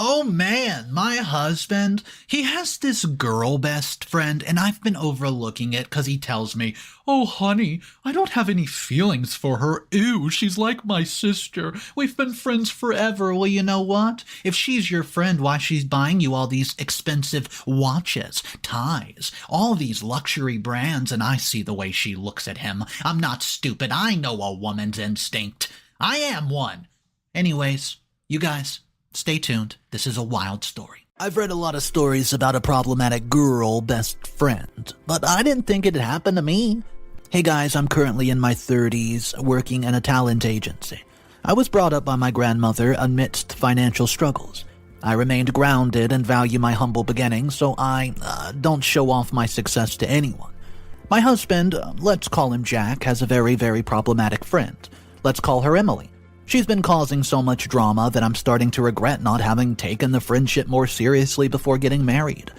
Oh man, my husband, he has this girl best friend, and I've been overlooking it because he tells me, "Oh honey, I don't have any feelings for her. Ew, she's like my sister. We've been friends forever." Well, you know what? If she's your friend, why she's buying you all these expensive watches, ties, all these luxury brands, and I see the way she looks at him. I'm not stupid. I know a woman's instinct. I am one. Anyways, you guys, stay tuned. This is a wild story. I've read a lot of stories about a problematic girl best friend, but I didn't think it'd happen to me. Hey guys, I'm currently in my 30s, working in a talent agency. I was brought up by my grandmother amidst financial struggles. I remained grounded and value my humble beginnings, so I don't show off my success to anyone. My husband, let's call him Jack, has a very, very problematic friend. Let's call her Emily. She's been causing so much drama that I'm starting to regret not having taken the friendship more seriously before getting married.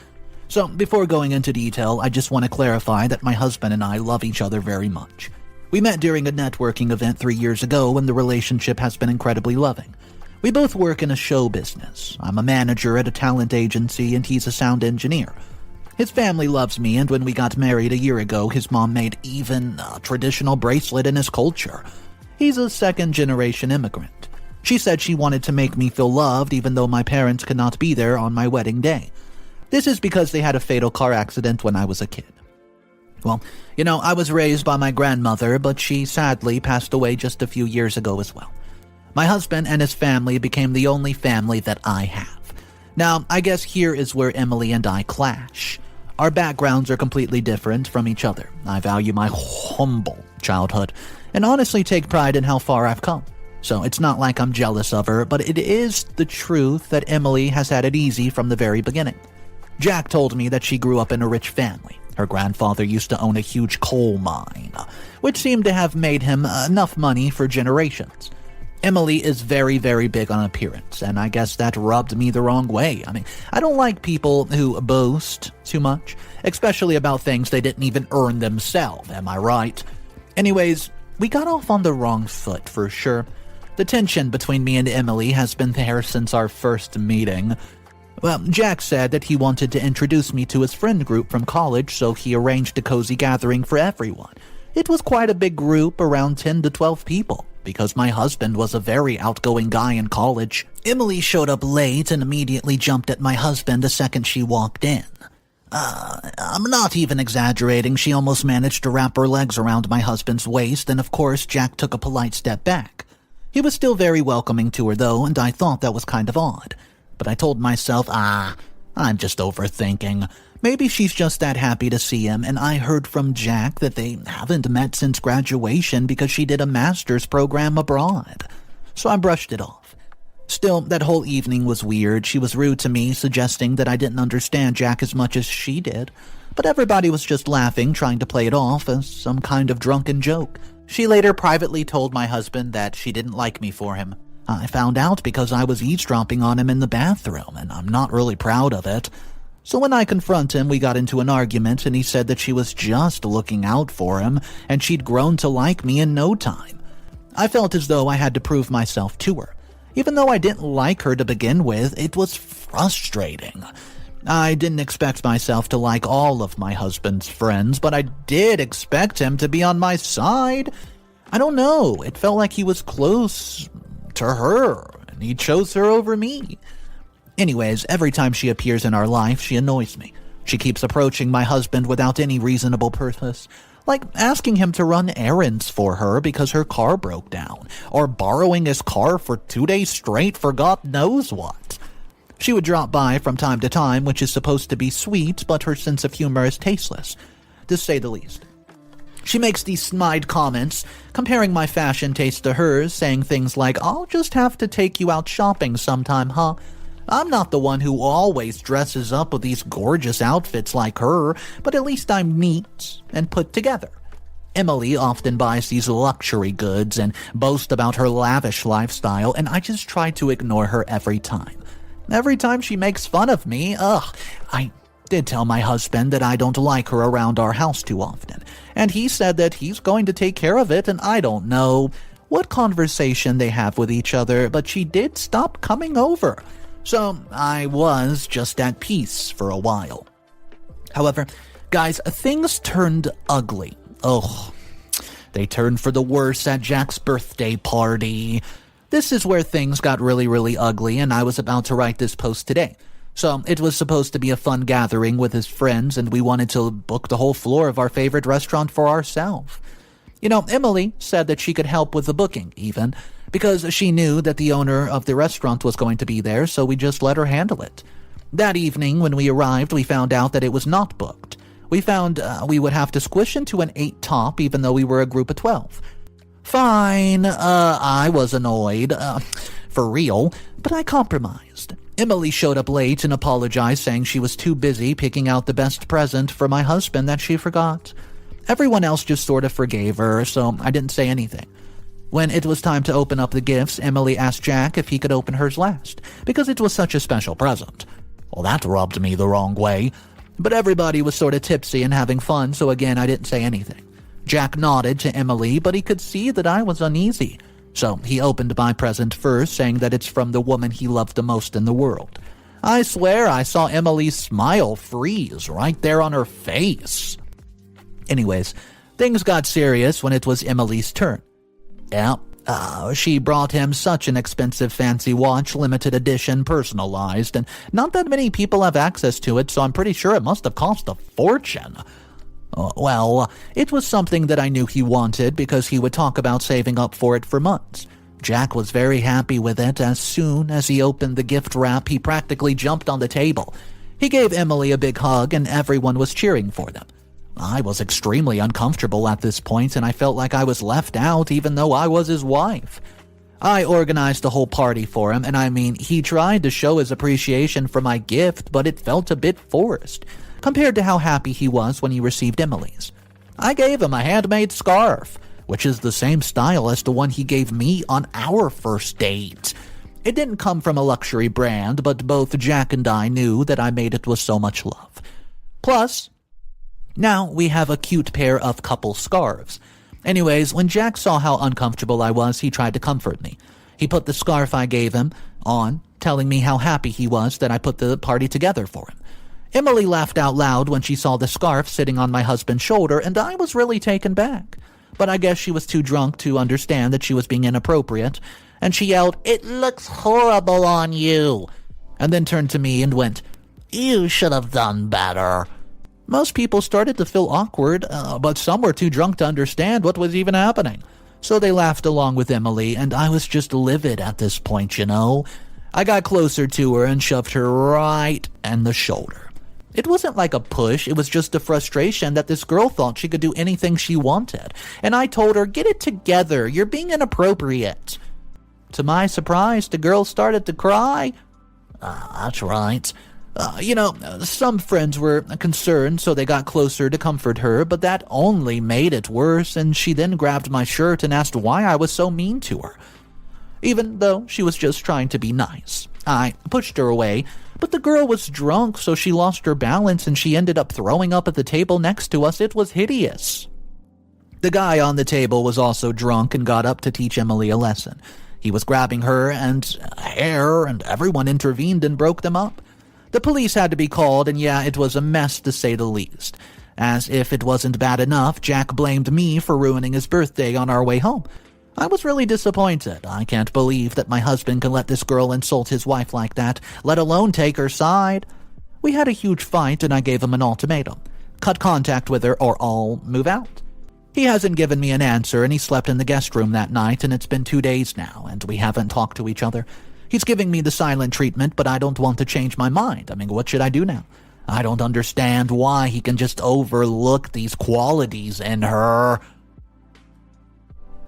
So, before going into detail, I just want to clarify that my husband and I love each other very much. We met during a networking event 3 years ago, and the relationship has been incredibly loving. We both work in a show business. I'm a manager at a talent agency, and he's a sound engineer. His family loves me, and when we got married a year ago, his mom made even a traditional bracelet in his culture. He's a second-generation immigrant. She said she wanted to make me feel loved even though my parents could not be there on my wedding day. This is because they had a fatal car accident when I was a kid. Well, I was raised by my grandmother, but she sadly passed away just a few years ago as well. My husband and his family became the only family that I have. Now, I guess here is where Emily and I clash. Our backgrounds are completely different from each other. I value my humble childhood and honestly take pride in how far I've come. So it's not like I'm jealous of her, but it is the truth that Emily has had it easy from the very beginning. Jack told me that she grew up in a rich family. Her grandfather used to own a huge coal mine, which seemed to have made him enough money for generations. Emily is very, very big on appearance, and I guess that rubbed me the wrong way. I don't like people who boast too much, especially about things they didn't even earn themselves, am I right? Anyways, we got off on the wrong foot for sure. The tension between me and Emily has been there since our first meeting. Well, Jack said that he wanted to introduce me to his friend group from college, so he arranged a cozy gathering for everyone. It was quite a big group, around 10 to 12 people, because my husband was a very outgoing guy in college. Emily showed up late and immediately jumped at my husband the second she walked in. I'm not even exaggerating. She almost managed to wrap her legs around my husband's waist, and of course, Jack took a polite step back. He was still very welcoming to her, though, and I thought that was kind of odd. But I told myself, I'm just overthinking. Maybe she's just that happy to see him, and I heard from Jack that they haven't met since graduation because she did a master's program abroad. So I brushed it off. Still, that whole evening was weird. She was rude to me, suggesting that I didn't understand Jack as much as she did. But everybody was just laughing, trying to play it off as some kind of drunken joke. She later privately told my husband that she didn't like me for him. I found out because I was eavesdropping on him in the bathroom, and I'm not really proud of it. So when I confront him, we got into an argument, and he said that she was just looking out for him, and she'd grown to like me in no time. I felt as though I had to prove myself to her. Even though I didn't like her to begin with, it was frustrating. I didn't expect myself to like all of my husband's friends, but I did expect him to be on my side. I don't know, it felt like he was close to her, and he chose her over me. Anyways, every time she appears in our life, she annoys me. She keeps approaching my husband without any reasonable purpose, like asking him to run errands for her because her car broke down, or borrowing his car for 2 days straight for God knows what. She would drop by from time to time, which is supposed to be sweet, but her sense of humor is tasteless, to say the least. She makes these snide comments, comparing my fashion taste to hers, saying things like, "I'll just have to take you out shopping sometime, huh? I'm not the one who always dresses up with these gorgeous outfits like her, but at least I'm neat and put together." Emily often buys these luxury goods and boasts about her lavish lifestyle, and I just try to ignore her every time. Every time she makes fun of me, I did tell my husband that I don't like her around our house too often, and he said that he's going to take care of it, and I don't know what conversation they have with each other, but she did stop coming over. So I was just at peace for a while. However, guys, things turned ugly. They turned for the worse at Jack's birthday party. This is where things got really, really ugly, and I was about to write this post today. So it was supposed to be a fun gathering with his friends, and we wanted to book the whole floor of our favorite restaurant for ourselves. Emily said that she could help with the booking, even, because she knew that the owner of the restaurant was going to be there, so we just let her handle it. That evening, when we arrived, we found out that it was not booked. We found we would have to squish into an 8 top, even though we were a group of 12. Fine, I was annoyed, for real, but I compromised. Emily showed up late and apologized, saying she was too busy picking out the best present for my husband that she forgot. Everyone else just sort of forgave her, so I didn't say anything. When it was time to open up the gifts, Emily asked Jack if he could open hers last, because it was such a special present. Well, that rubbed me the wrong way, but everybody was sort of tipsy and having fun, so again, I didn't say anything. Jack nodded to Emily, but he could see that I was uneasy. So he opened my present first, saying that it's from the woman he loved the most in the world. I swear I saw Emily's smile freeze right there on her face. Anyways, things got serious when it was Emily's turn. Yeah, she brought him such an expensive fancy watch, limited edition, personalized, and not that many people have access to it, so I'm pretty sure it must have cost a fortune. Well, it was something that I knew he wanted because he would talk about saving up for it for months. Jack was very happy with it. As soon as he opened the gift wrap, he practically jumped on the table. He gave Emily a big hug, and everyone was cheering for them. I was extremely uncomfortable at this point, and I felt like I was left out even though I was his wife. I organized a whole party for him, and he tried to show his appreciation for my gift, but it felt a bit forced compared to how happy he was when he received Emily's. I gave him a handmade scarf, which is the same style as the one he gave me on our first date. It didn't come from a luxury brand, but both Jack and I knew that I made it with so much love. Plus, now we have a cute pair of couple scarves. Anyways, when Jack saw how uncomfortable I was, he tried to comfort me. He put the scarf I gave him on, telling me how happy he was that I put the party together for him. Emily laughed out loud when she saw the scarf sitting on my husband's shoulder, and I was really taken back. But I guess she was too drunk to understand that she was being inappropriate, and she yelled, "It looks horrible on you," and then turned to me and went, "You should have done better." Most people started to feel awkward, but some were too drunk to understand what was even happening. So they laughed along with Emily, and I was just livid at this point, I got closer to her and shoved her right in the shoulder. It wasn't like a push, it was just a frustration that this girl thought she could do anything she wanted. And I told her, "Get it together, you're being inappropriate." To my surprise, the girl started to cry. That's right. Some friends were concerned, so they got closer to comfort her, but that only made it worse, and she then grabbed my shirt and asked why I was so mean to her. Even though she was just trying to be nice. I pushed her away, but the girl was drunk, so she lost her balance and she ended up throwing up at the table next to us. It was hideous. The guy on the table was also drunk and got up to teach Emily a lesson. He was grabbing her and hair, and everyone intervened and broke them up. The police had to be called, and yeah, it was a mess to say the least. As if it wasn't bad enough, Jack blamed me for ruining his birthday on our way home. I was really disappointed. I can't believe that my husband can let this girl insult his wife like that, let alone take her side. We had a huge fight, and I gave him an ultimatum. Cut contact with her or I'll move out. He hasn't given me an answer, and he slept in the guest room that night, and it's been 2 days now, and we haven't talked to each other. He's giving me the silent treatment, but I don't want to change my mind. What should I do now? I don't understand why he can just overlook these qualities in her.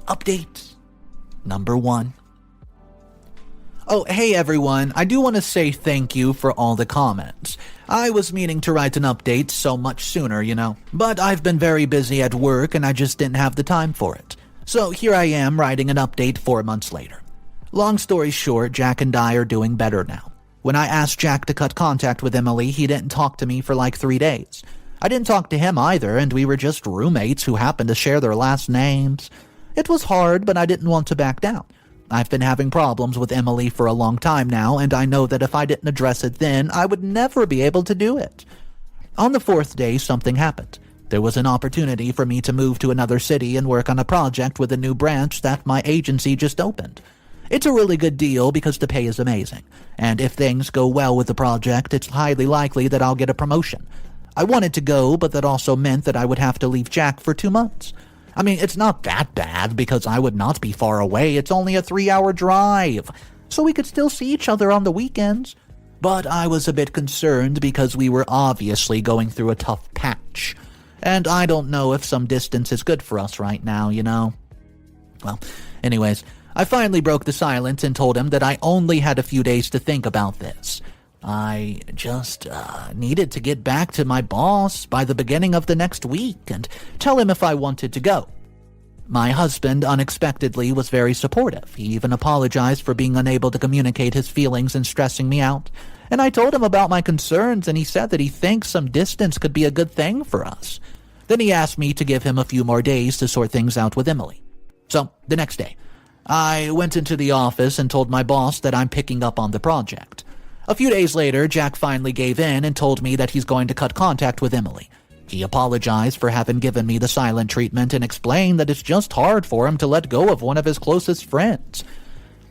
Update number 1. Oh, hey everyone, I do want to say thank you for all the comments. I was meaning to write an update so much sooner, but I've been very busy at work and I just didn't have the time for it. So here I am writing an update 4 months later. Long story short, Jack and I are doing better now. When I asked Jack to cut contact with Emily, he didn't talk to me for like 3 days. I didn't talk to him either, and we were just roommates who happened to share their last names. It was hard, but I didn't want to back down. I've been having problems with Emily for a long time now, and I know that if I didn't address it then, I would never be able to do it. On the fourth day, something happened. There was an opportunity for me to move to another city and work on a project with a new branch that my agency just opened. It's a really good deal because the pay is amazing, and if things go well with the project, it's highly likely that I'll get a promotion. I wanted to go, but that also meant that I would have to leave Jack for 2 months. I mean, it's not that bad because I would not be far away. It's only a 3-hour drive, so we could still see each other on the weekends. But I was a bit concerned because we were obviously going through a tough patch. And I don't know if some distance is good for us right now, you know? Well, anyways, I finally broke the silence and told him that I only had a few days to think about this. I just needed to get back to my boss by the beginning of the next week and tell him if I wanted to go. My husband unexpectedly was very supportive. He even apologized for being unable to communicate his feelings and stressing me out. And I told him about my concerns, and he said that he thinks some distance could be a good thing for us. Then he asked me to give him a few more days to sort things out with Emily. So, the next day, I went into the office and told my boss that I'm picking up on the project. A few days later, Jack finally gave in and told me that he's going to cut contact with Emily. He apologized for having given me the silent treatment and explained that it's just hard for him to let go of one of his closest friends.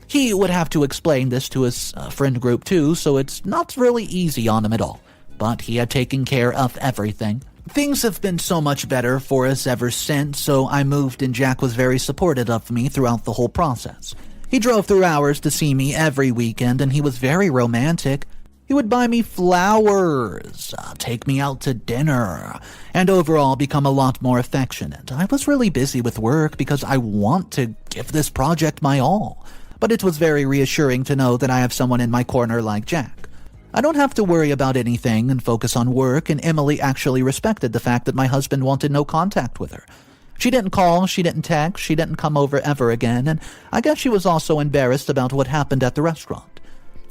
He would have to explain this to his friend group too, so it's not really easy on him at all. But he had taken care of everything. Things have been so much better for us ever since, so I moved and Jack was very supportive of me throughout the whole process. He drove through hours to see me every weekend, and he was very romantic. He would buy me flowers, take me out to dinner, and overall become a lot more affectionate. I was really busy with work because I want to give this project my all, but it was very reassuring to know that I have someone in my corner like Jack. I don't have to worry about anything and focus on work, and Emily actually respected the fact that my husband wanted no contact with her. She didn't call, she didn't text, she didn't come over ever again, and I guess she was also embarrassed about what happened at the restaurant.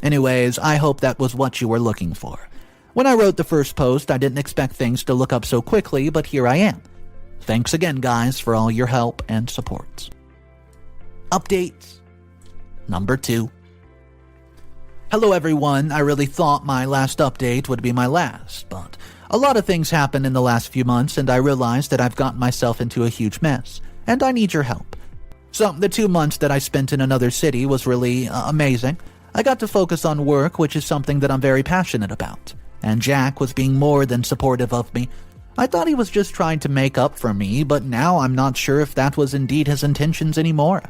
Anyways, I hope that was what you were looking for. When I wrote the first post, I didn't expect things to look up so quickly, but here I am. Thanks again, guys, for all your help and support. Updates number 2. Hello, everyone. I really thought my last update would be my last, but a lot of things happened in the last few months, and I realized that I've gotten myself into a huge mess, and I need your help. So, the 2 months that I spent in another city was really amazing. I got to focus on work, which is something that I'm very passionate about, and Jack was being more than supportive of me. I thought he was just trying to make up for me, but now I'm not sure if that was indeed his intentions anymore.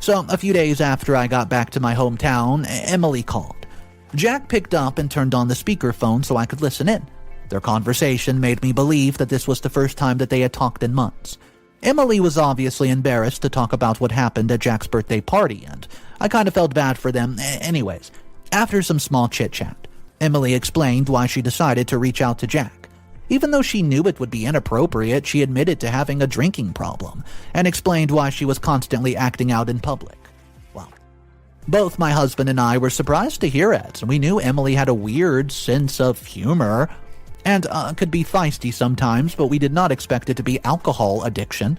So, a few days after I got back to my hometown, Emily called. Jack picked up and turned on the speakerphone so I could listen in. Their conversation made me believe that this was the first time that they had talked in months. Emily was obviously embarrassed to talk about what happened at Jack's birthday party, and I kind of felt bad for them. Anyways, after some small chit-chat, Emily explained why she decided to reach out to Jack. Even though she knew it would be inappropriate, she admitted to having a drinking problem, and explained why she was constantly acting out in public. Well, both my husband and I were surprised to hear it. We knew Emily had a weird sense of humor, and could be feisty sometimes, but we did not expect it to be alcohol addiction.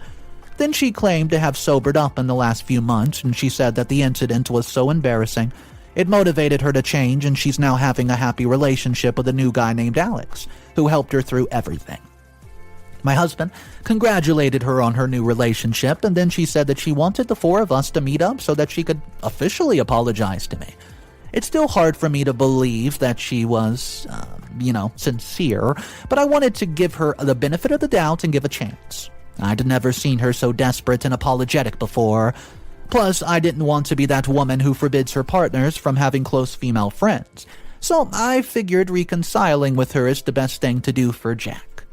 Then she claimed to have sobered up in the last few months, and she said that the incident was so embarrassing. It motivated her to change, and she's now having a happy relationship with a new guy named Alex, who helped her through everything. My husband congratulated her on her new relationship, and then she said that she wanted the 4 of us to meet up so that she could officially apologize to me. It's still hard for me to believe that she was, sincere, but I wanted to give her the benefit of the doubt and give a chance. I'd never seen her so desperate and apologetic before. Plus, I didn't want to be that woman who forbids her partners from having close female friends. So I figured reconciling with her is the best thing to do for Jack.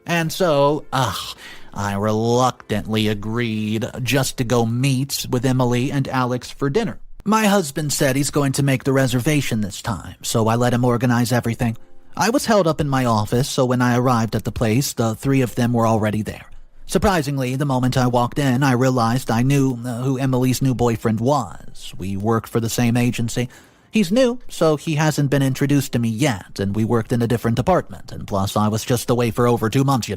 And so, I reluctantly agreed just to go meet with Emily and Alex for dinner. My husband said he's going to make the reservation this time, so I let him organize everything. I was held up in my office, so when I arrived at the place, the 3 of them were already there. Surprisingly, the moment I walked in, I realized I knew who Emily's new boyfriend was. We worked for the same agency. He's new, so he hasn't been introduced to me yet, and we worked in a different department, and plus I was just away for over 2 months,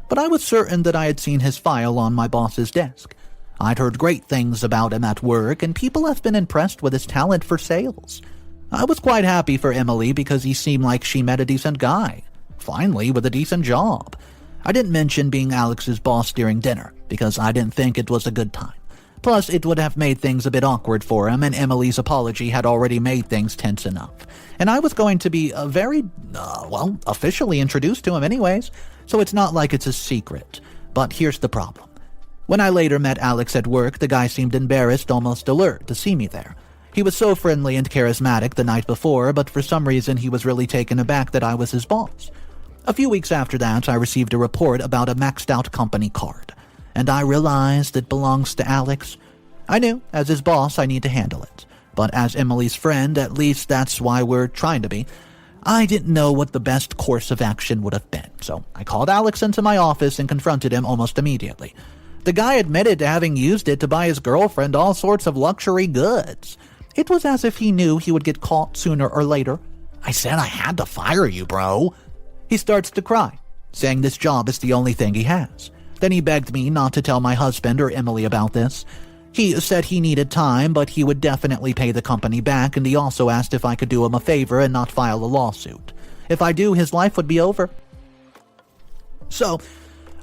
But I was certain that I had seen his file on my boss's desk. I'd heard great things about him at work, and people have been impressed with his talent for sales. I was quite happy for Emily because he seemed like she met a decent guy. Finally, with a decent job. I didn't mention being Alex's boss during dinner because I didn't think it was a good time. Plus, it would have made things a bit awkward for him, and Emily's apology had already made things tense enough. And I was going to be officially introduced to him anyways, so it's not like it's a secret. But here's the problem. When I later met Alex at work, the guy seemed embarrassed, almost alert, to see me there. He was so friendly and charismatic the night before, but for some reason he was really taken aback that I was his boss. A few weeks after that, I received a report about a maxed-out company card, and I realized it belongs to Alex. I knew, as his boss, I need to handle it. But as Emily's friend, at least that's why we're trying to be, I didn't know what the best course of action would have been, so I called Alex into my office and confronted him almost immediately. The guy admitted to having used it to buy his girlfriend all sorts of luxury goods. It was as if he knew he would get caught sooner or later. I said I had to fire you, bro. He starts to cry, saying this job is the only thing he has. Then he begged me not to tell my husband or Emily about this. He said he needed time, but he would definitely pay the company back, and he also asked if I could do him a favor and not file a lawsuit. If I do, his life would be over. So,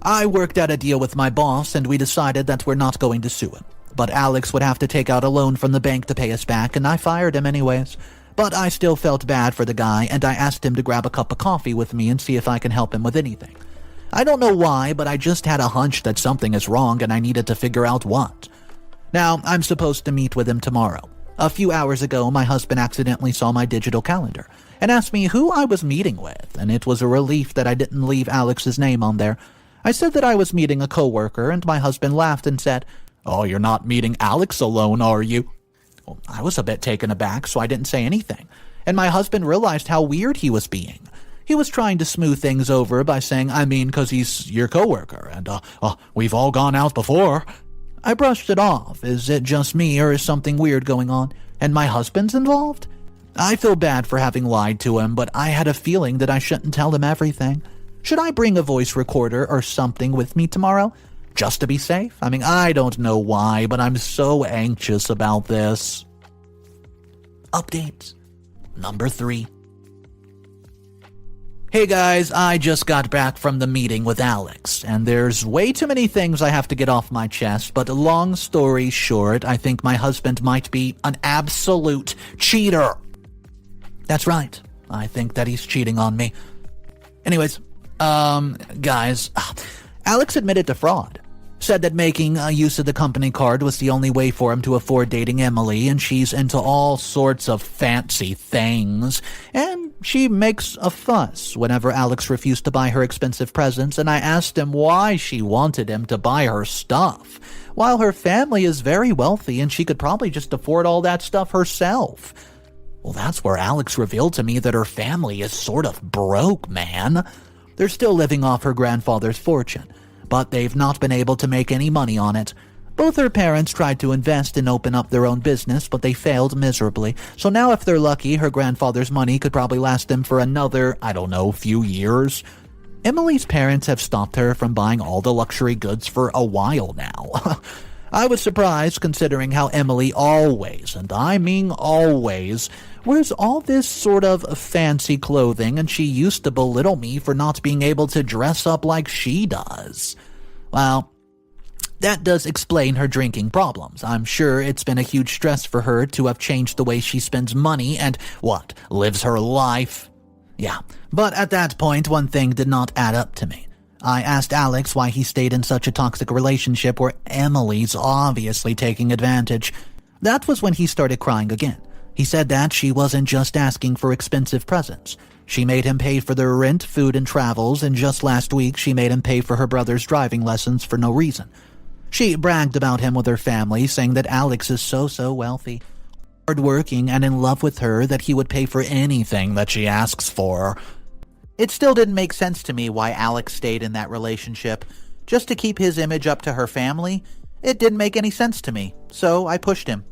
I worked out a deal with my boss, and we decided that we're not going to sue him. But Alex would have to take out a loan from the bank to pay us back, and I fired him anyways. But I still felt bad for the guy, and I asked him to grab a cup of coffee with me and see if I can help him with anything. I don't know why, but I just had a hunch that something is wrong and I needed to figure out what. Now, I'm supposed to meet with him tomorrow. A few hours ago, my husband accidentally saw my digital calendar and asked me who I was meeting with, and it was a relief that I didn't leave Alex's name on there. I said that I was meeting a coworker, and my husband laughed and said, "Oh, you're not meeting Alex alone, are you?" Well, I was a bit taken aback, so I didn't say anything, and my husband realized how weird he was being. He was trying to smooth things over by saying, "I mean, 'cause he's your coworker, and we've all gone out before." I brushed it off. Is it just me, or is something weird going on? And my husband's involved? I feel bad for having lied to him, but I had a feeling that I shouldn't tell him everything. Should I bring a voice recorder or something with me tomorrow? Just to be safe? I mean, I don't know why, but I'm so anxious about this. Update number 3. Hey guys, I just got back from the meeting with Alex, and there's way too many things I have to get off my chest, but long story short, I think my husband might be an absolute cheater. That's right. I think that he's cheating on me. Anyways, guys, Alex admitted to fraud. Said that making use of the company card was the only way for him to afford dating Emily, and she's into all sorts of fancy things. And she makes a fuss whenever Alex refused to buy her expensive presents, and I asked him why she wanted him to buy her stuff, while her family is very wealthy and she could probably just afford all that stuff herself. Well, that's where Alex revealed to me that her family is sort of broke, man. They're still living off her grandfather's fortune, but they've not been able to make any money on it. Both her parents tried to invest and open up their own business, but they failed miserably. So now if they're lucky, her grandfather's money could probably last them for another, few years. Emily's parents have stopped her from buying all the luxury goods for a while now. I was surprised considering how Emily always, and I mean always, wears all this sort of fancy clothing, and she used to belittle me for not being able to dress up like she does. Well, that does explain her drinking problems. I'm sure it's been a huge stress for her to have changed the way she spends money and, lives her life. Yeah, but at that point, one thing did not add up to me. I asked Alex why he stayed in such a toxic relationship where Emily's obviously taking advantage. That was when he started crying again. He said that she wasn't just asking for expensive presents. She made him pay for their rent, food, and travels, and just last week she made him pay for her brother's driving lessons for no reason. She bragged about him with her family, saying that Alex is so wealthy, hardworking, and in love with her that he would pay for anything that she asks for. It still didn't make sense to me why Alex stayed in that relationship. Just to keep his image up to her family? It didn't make any sense to me, so I pushed him.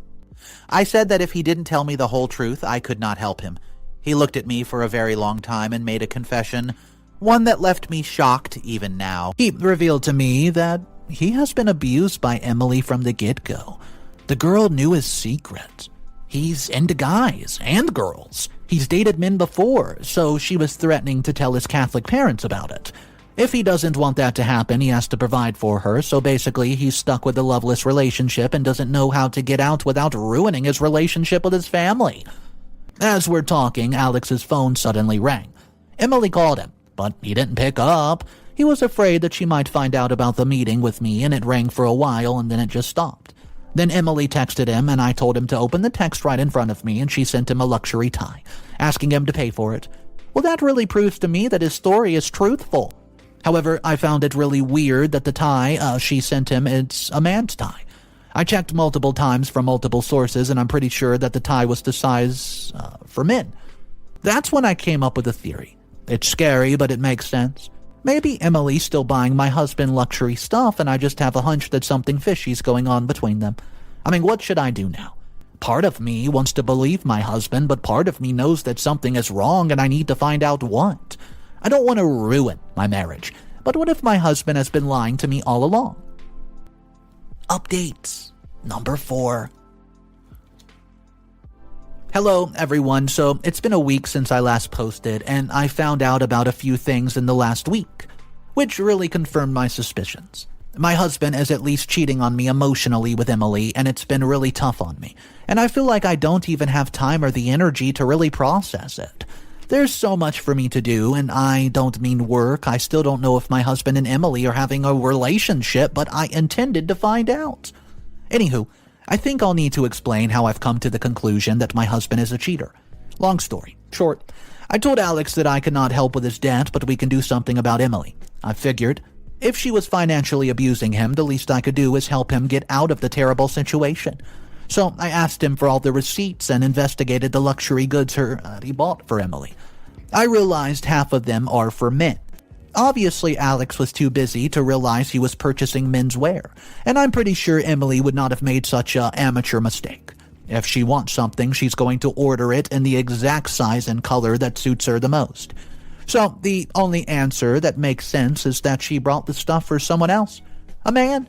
I said that if he didn't tell me the whole truth, I could not help him. He looked at me for a very long time and made a confession, one that left me shocked even now. He revealed to me that he has been abused by Emily from the get-go. The girl knew his secret. He's into guys and girls. He's dated men before, so she was threatening to tell his Catholic parents about it. If he doesn't want that to happen, he has to provide for her, so basically he's stuck with a loveless relationship and doesn't know how to get out without ruining his relationship with his family. As we're talking, Alex's phone suddenly rang. Emily called him, but he didn't pick up. He was afraid that she might find out about the meeting with me, and it rang for a while and then it just stopped. Then Emily texted him, and I told him to open the text right in front of me, and she sent him a luxury tie, asking him to pay for it. Well, that really proves to me that his story is truthful. However, I found it really weird that the tie she sent him is a man's tie. I checked multiple times from multiple sources, and I'm pretty sure that the tie was the size for men. That's when I came up with a theory. It's scary, but it makes sense. Maybe Emily's still buying my husband luxury stuff, and I just have a hunch that something fishy's going on between them. I mean, what should I do now? Part of me wants to believe my husband, but part of me knows that something is wrong and I need to find out what. I don't want to ruin my marriage, but what if my husband has been lying to me all along? Updates. Number 4. Hello, everyone. So it's been a week since I last posted, and I found out about a few things in the last week, which really confirmed my suspicions. My husband is at least cheating on me emotionally with Emily, and it's been really tough on me, and I feel like I don't even have time or the energy to really process it. There's so much for me to do, and I don't mean work. I still don't know if my husband and Emily are having a relationship, but I intended to find out. Anywho, I think I'll need to explain how I've come to the conclusion that my husband is a cheater. Long story short, I told Alex that I could not help with his debt, but we can do something about Emily. I figured, if she was financially abusing him, the least I could do is help him get out of the terrible situation. So I asked him for all the receipts and investigated the luxury goods he bought for Emily. I realized half of them are for men. Obviously, Alex was too busy to realize he was purchasing men's wear, and I'm pretty sure Emily would not have made such an amateur mistake. If she wants something, she's going to order it in the exact size and color that suits her the most. So the only answer that makes sense is that she brought the stuff for someone else, a man.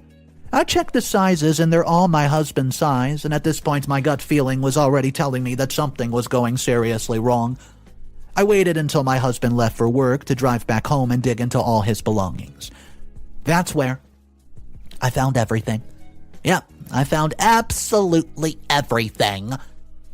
I checked the sizes and they're all my husband's size, and at this point my gut feeling was already telling me that something was going seriously wrong. I waited until my husband left for work to drive back home and dig into all his belongings. That's where I found everything. Yep, I found absolutely everything.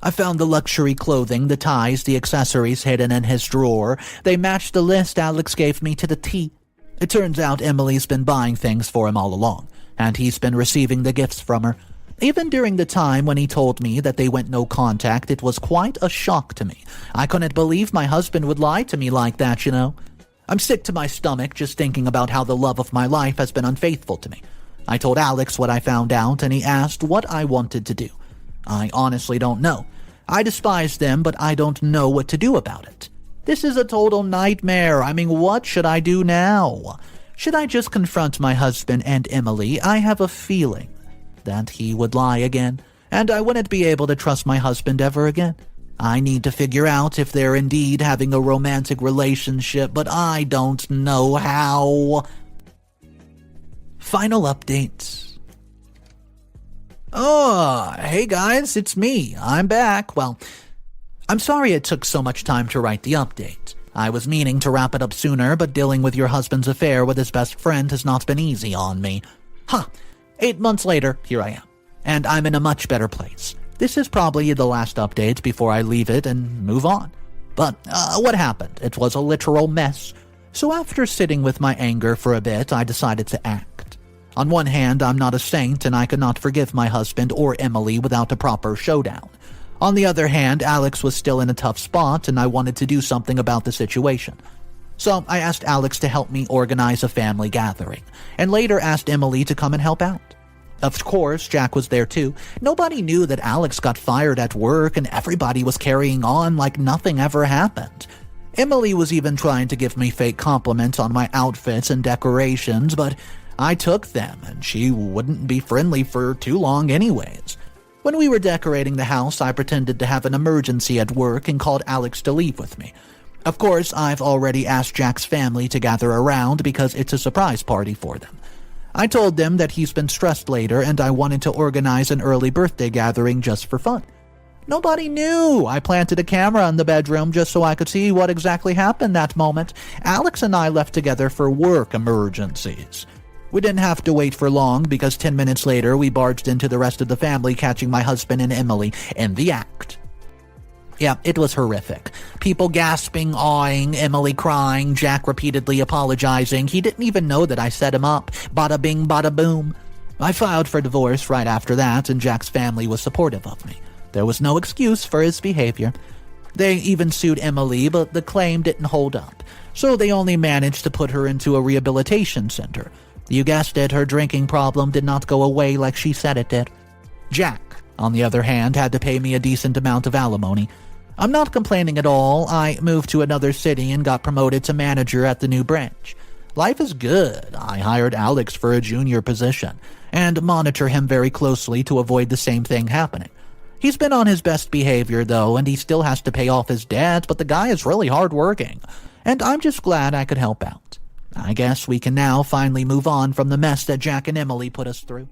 I found the luxury clothing, the ties, the accessories hidden in his drawer. They matched the list Alex gave me to the T. It turns out Emily's been buying things for him all along, and he's been receiving the gifts from her. Even during the time when he told me that they went no contact, it was quite a shock to me. I couldn't believe my husband would lie to me like that, you know. I'm sick to my stomach just thinking about how the love of my life has been unfaithful to me. I told Alex what I found out, and he asked what I wanted to do. I honestly don't know. I despise them, but I don't know what to do about it. This is a total nightmare. I mean, what should I do now? Should I just confront my husband and Emily? I have a feeling that he would lie again, and I wouldn't be able to trust my husband ever again. I need to figure out if they're indeed having a romantic relationship, but I don't know how. Final updates. Oh, hey guys, it's me. I'm back. Well, I'm sorry it took so much time to write the update. I was meaning to wrap it up sooner, but dealing with your husband's affair with his best friend has not been easy on me. 8 months later, here I am, and I'm in a much better place. This is probably the last update before I leave it and move on. But what happened? It was a literal mess. So after sitting with my anger for a bit, I decided to act. On one hand, I'm not a saint, and I could not forgive my husband or Emily without a proper showdown. On the other hand, Alex was still in a tough spot, and I wanted to do something about the situation. So I asked Alex to help me organize a family gathering, and later asked Emily to come and help out. Of course, Jack was there too. Nobody knew that Alex got fired at work, and everybody was carrying on like nothing ever happened. Emily was even trying to give me fake compliments on my outfits and decorations, but I took them, and she wouldn't be friendly for too long anyways. When we were decorating the house, I pretended to have an emergency at work and called Alex to leave with me. Of course, I've already asked Jack's family to gather around because it's a surprise party for them. I told them that he's been stressed later and I wanted to organize an early birthday gathering just for fun. Nobody knew. I planted a camera in the bedroom just so I could see what exactly happened that moment. Alex and I left together for work emergencies. We didn't have to wait for long because 10 minutes later we barged into the rest of the family, catching my husband and Emily in the act. Yeah, it was horrific. People gasping, awing, Emily crying, Jack repeatedly apologizing. He didn't even know that I set him up. Bada bing, bada boom. I filed for divorce right after that, and Jack's family was supportive of me. There was no excuse for his behavior. They even sued Emily, but the claim didn't hold up. So they only managed to put her into a rehabilitation center. You guessed it, her drinking problem did not go away like she said it did. Jack, on the other hand, had to pay me a decent amount of alimony. I'm not complaining at all. I moved to another city and got promoted to manager at the new branch. Life is good. I hired Alex for a junior position and monitor him very closely to avoid the same thing happening. He's been on his best behavior, though, and he still has to pay off his debt, but the guy is really hardworking, and I'm just glad I could help out. I guess we can now finally move on from the mess that Jack and Emily put us through.